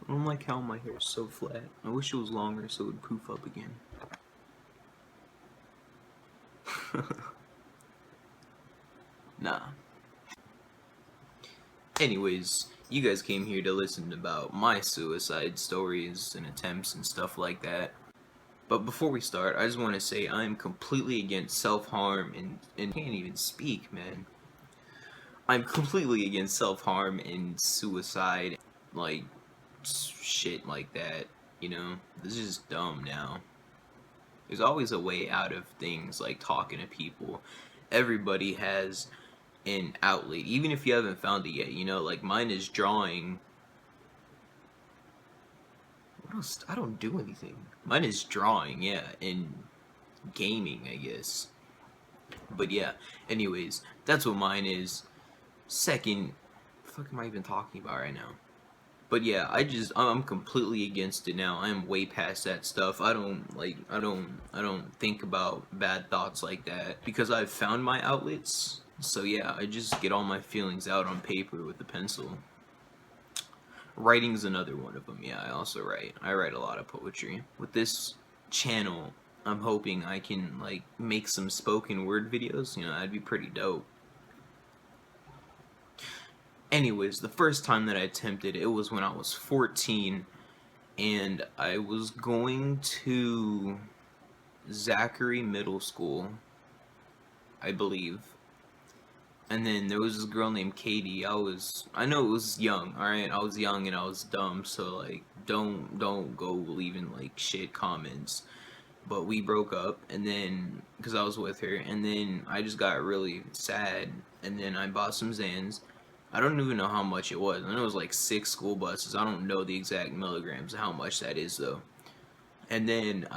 I don't like how my hair is so flat. I wish it was longer so it would poof up again. Nah. Anyways, you guys came here to listen about my suicide stories and attempts and stuff like that. But before we start, I just want to say I'm completely against self-harm and can't even speak, man. I'm completely against self-harm and suicide, like, shit like that, you know? This is just dumb now. There's always a way out of things, like talking to people. Everybody has an outlet, even if you haven't found it yet, you know? Like, mine is drawing. What else? I don't do anything. Mine is drawing, yeah, and gaming, I guess. But yeah, anyways, that's what mine is. Second, what the fuck am I even talking about right now? But yeah, I'm completely against it now. I'm way past that stuff. I don't think about bad thoughts like that because I've found my outlets. So yeah, I just get all my feelings out on paper with a pencil. Writing's another one of them. Yeah, I also write. I write a lot of poetry. With this channel, I'm hoping I can like make some spoken word videos. You know, that'd be pretty dope. Anyways, the first time that I attempted it was when I was 14 and I was going to Zachary Middle School, I believe. And then there was this girl named Katie. I know it was young, alright? I was young and I was dumb, so like don't go leaving like shit comments. But we broke up and then because I was with her and then I just got really sad and then I bought some Zans. I don't even know how much it was. I know it was like 6 school buses. I don't know the exact milligrams of how much that is though. And then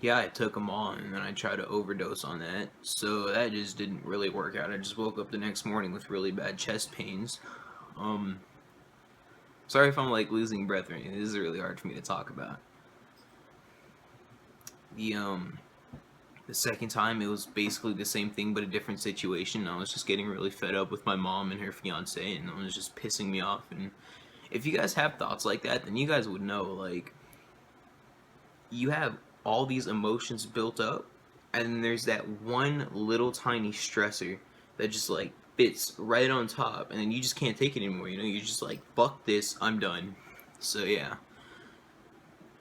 yeah, I took them all and then I tried to overdose on that. So that just didn't really work out. I just woke up the next morning with really bad chest pains. Um Sorry if I'm like losing breath or anything. This is really hard for me to talk about. The the second time it was basically the same thing but a different situation. I was just getting really fed up with my mom and her fiance and it was just pissing me off. And if you guys have thoughts like that, then you guys would know like you have all these emotions built up and there's that one little tiny stressor that just like fits right on top and then you just can't take it anymore, you know? You're just like, fuck this, I'm done. So yeah,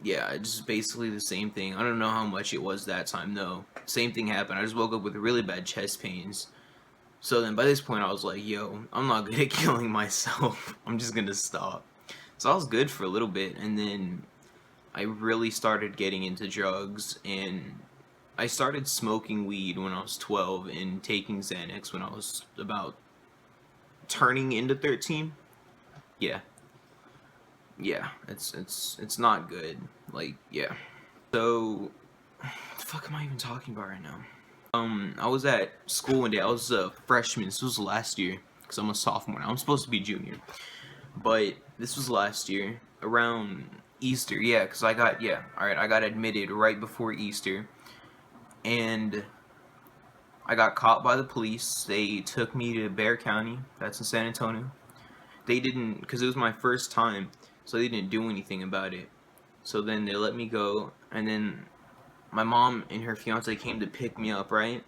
it's just basically the same thing. I don't know how much it was that time though. Same thing happened. I just woke up with really bad chest pains. So then by this point I was like, yo, I'm not good at killing myself. I'm just gonna stop. So I was good for a little bit and then I really started getting into drugs and I started smoking weed when I was 12 and taking Xanax when I was about turning into 13. Yeah. Yeah, it's not good. Like, yeah. So what the fuck am I even talking about right now? I was at school one day. I was a freshman. This was last year because I'm a sophomore now. I'm supposed to be junior. But this was last year around Easter. Yeah, cuz I got admitted right before Easter and I got caught by the police. They took me to Bear County. That's in San Antonio. They didn't cuz it was my first time, so they didn't do anything about it. So then they let me go and then my mom and her fiance came to pick me up, right?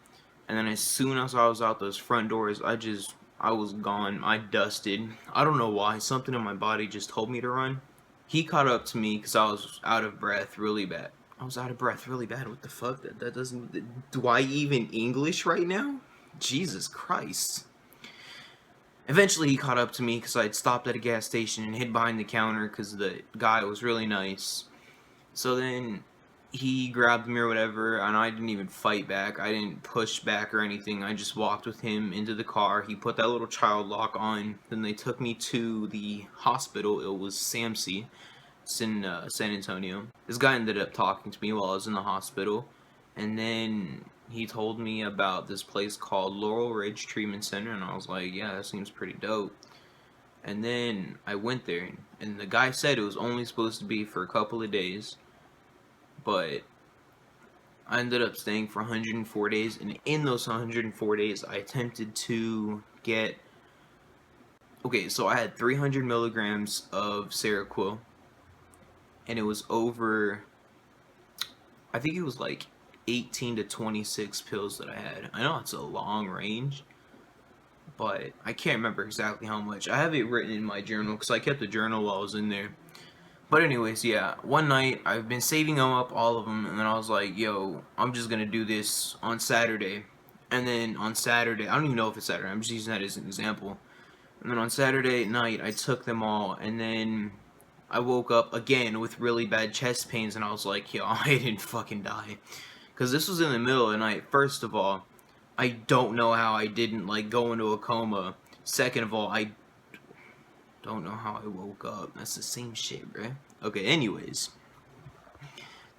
And then as soon as I was out those front doors, I was gone. I dusted. I don't know why. Something in my body just told me to run. He caught up to me because I was out of breath really bad. I was out of breath really bad. What the fuck? That doesn't. Do I even English right now? Jesus Christ. Eventually, he caught up to me because I had stopped at a gas station and hid behind the counter because the guy was really nice. So then he grabbed me or whatever, and I didn't even fight back. I didn't push back or anything. I just walked with him into the car. He put that little child lock on. Then they took me to the hospital. It was SAMC. It's in San Antonio. This guy ended up talking to me while I was in the hospital. And then he told me about this place called Laurel Ridge Treatment Center. And I was like, yeah, that seems pretty dope. And then I went there. And the guy said it was only supposed to be for a couple of days. But I ended up staying for 104 days, and in those 104 days, I attempted to get Okay, so I had 300 milligrams of Seroquel, and it was over, I think it was like 18 to 26 pills that I had. I know it's a long range, but I can't remember exactly how much. I have it written in my journal because I kept a journal while I was in there. But anyways, yeah, one night I've been saving them up, all of them, and then I was like, yo, I'm just gonna do this on Saturday. And then on Saturday, I don't even know if it's Saturday, I'm just using that as an example. And then on Saturday night, I took them all, and then I woke up again with really bad chest pains, and I was like, yo, I didn't fucking die. Because this was in the middle of the night. First of all, I don't know how I didn't, like, go into a coma. Second of all, I don't know how I woke up. That's the same shit, bruh. Okay, anyways,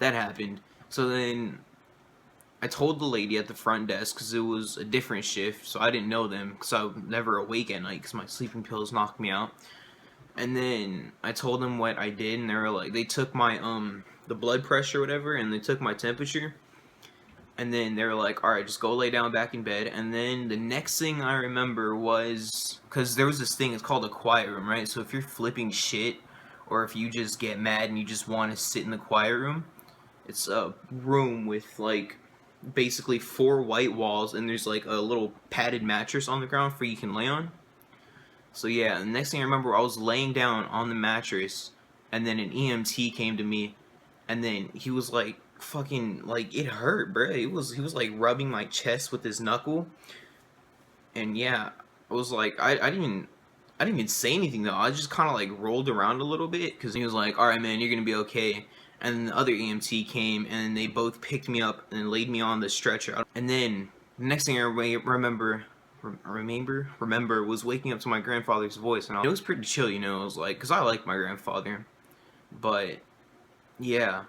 that happened. So then I told the lady at the front desk, because it was a different shift, so I didn't know them, because I was never awake at night, because my sleeping pills knocked me out. And then I told them what I did, and they were like, they took my, the blood pressure or whatever, and they took my temperature. And then they were like, alright, just go lay down back in bed. And then the next thing I remember was, because there was this thing, it's called a quiet room, right? So if you're flipping shit, or if you just get mad and you just want to sit in the quiet room, it's a room with, like, basically 4 white walls, and there's, like, a little padded mattress on the ground for you can lay on. So yeah, the next thing I remember, I was laying down on the mattress, and then an EMT came to me, and then he was like, fucking, like, it hurt, bro. He was like rubbing my chest with his knuckle, and yeah, I was like, I didn't even say anything though. I just kind of like rolled around a little bit, because he was like, all right, man, you're gonna be okay. And the other EMT came, and they both picked me up and laid me on the stretcher. And then the next thing I remember was waking up to my grandfather's voice, and it was pretty chill, you know. It was like, because I like my grandfather, but yeah,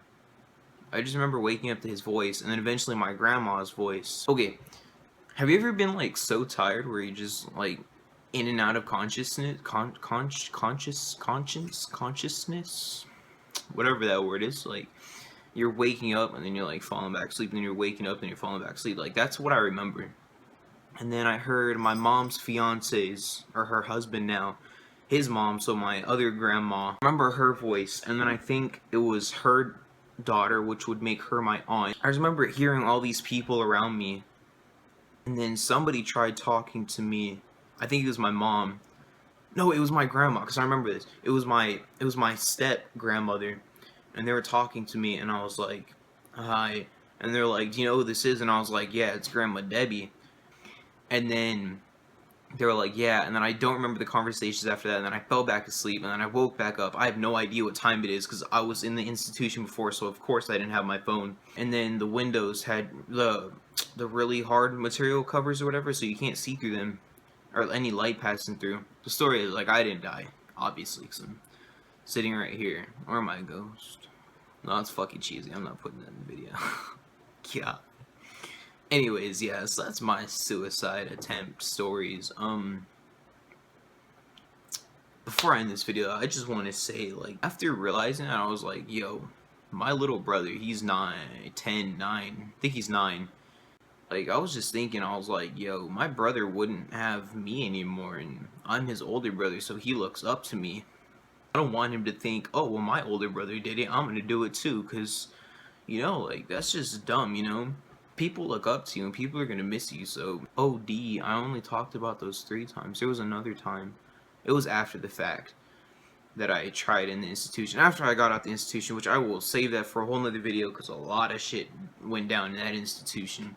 I just remember waking up to his voice, and then eventually my grandma's voice. Okay, have you ever been like so tired where you just like in and out of consciousness, consciousness, whatever that word is, like you're waking up and then you're like falling back asleep, and then you're waking up and you're falling back asleep. Like that's what I remember. And then I heard my mom's fiance's, or her husband now, his mom, so my other grandma. I remember her voice, and then I think it was her daughter, which would make her my aunt. I just remember hearing all these people around me, and then somebody tried talking to me. I think it was my mom. No, it was my grandma, because I remember this. It was my step grandmother, and they were talking to me, and I was like, hi. And they're like, do you know who this is? And I was like, yeah, it's Grandma Debbie. And then they were like, yeah, and then I don't remember the conversations after that, and then I fell back asleep, and then I woke back up. I have no idea what time it is, because I was in the institution before, so of course I didn't have my phone. And then the windows had the really hard material covers or whatever, so you can't see through them, or any light passing through. The story is, like, I didn't die, obviously, because I'm sitting right here. Or am I a ghost? No, it's fucking cheesy. I'm not putting that in the video. Yeah. Anyways, yeah, so that's my suicide attempt stories. Before I end this video, I just want to say, like, after realizing that, I was like, yo, my little brother, he's 9, 10, 9, I think he's 9. Like, I was just thinking, I was like, yo, my brother wouldn't have me anymore, and I'm his older brother, so he looks up to me. I don't want him to think, oh, well, my older brother did it, I'm gonna do it too, because, you know, like, that's just dumb, you know? People look up to you, and people are gonna miss you, so, OD, I only talked about those 3 times. There was another time. It was after the fact that I tried in the institution. After I got out the institution, which I will save that for a whole nother video, because a lot of shit went down in that institution.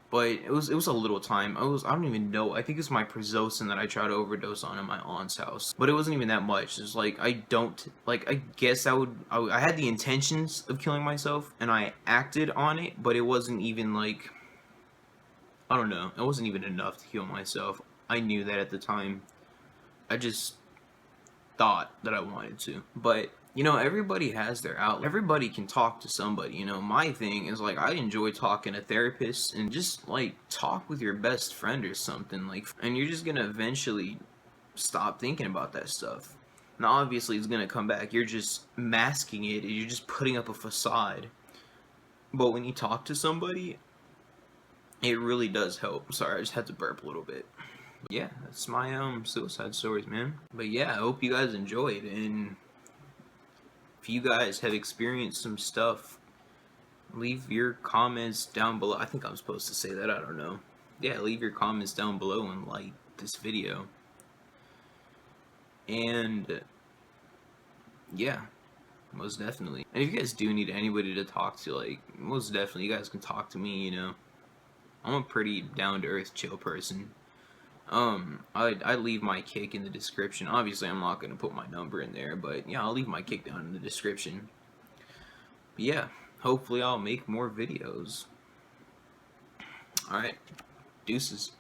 But it was a little time. I don't even know. I think it's my Prozocin that I tried to overdose on in my aunt's house. But it wasn't even that much. It's like, I guess I had the intentions of killing myself, and I acted on it, but it wasn't even like, I don't know. It wasn't even enough to kill myself. I knew that at the time. I just thought that I wanted to. But, you know, everybody has their outlet. Everybody can talk to somebody, you know. My thing is, like, I enjoy talking to therapists, and just, like, talk with your best friend or something, like, and you're just gonna eventually stop thinking about that stuff. Now, obviously, it's gonna come back. You're just masking it, you're just putting up a facade. But when you talk to somebody, it really does help. Sorry, I just had to burp a little bit. But yeah, that's my suicide stories, man. But yeah, I hope you guys enjoyed, and if you guys have experienced some stuff, leave your comments down below. I think I'm supposed to say that, I don't know. Yeah, leave your comments down below and like this video. And yeah, most definitely. And if you guys do need anybody to talk to, like, most definitely, you guys can talk to me, you know. I'm a pretty down-to-earth, chill person. I leave my kick in the description. Obviously, I'm not gonna put my number in there, but yeah, I'll leave my kick down in the description. But yeah, hopefully I'll make more videos. Alright, deuces.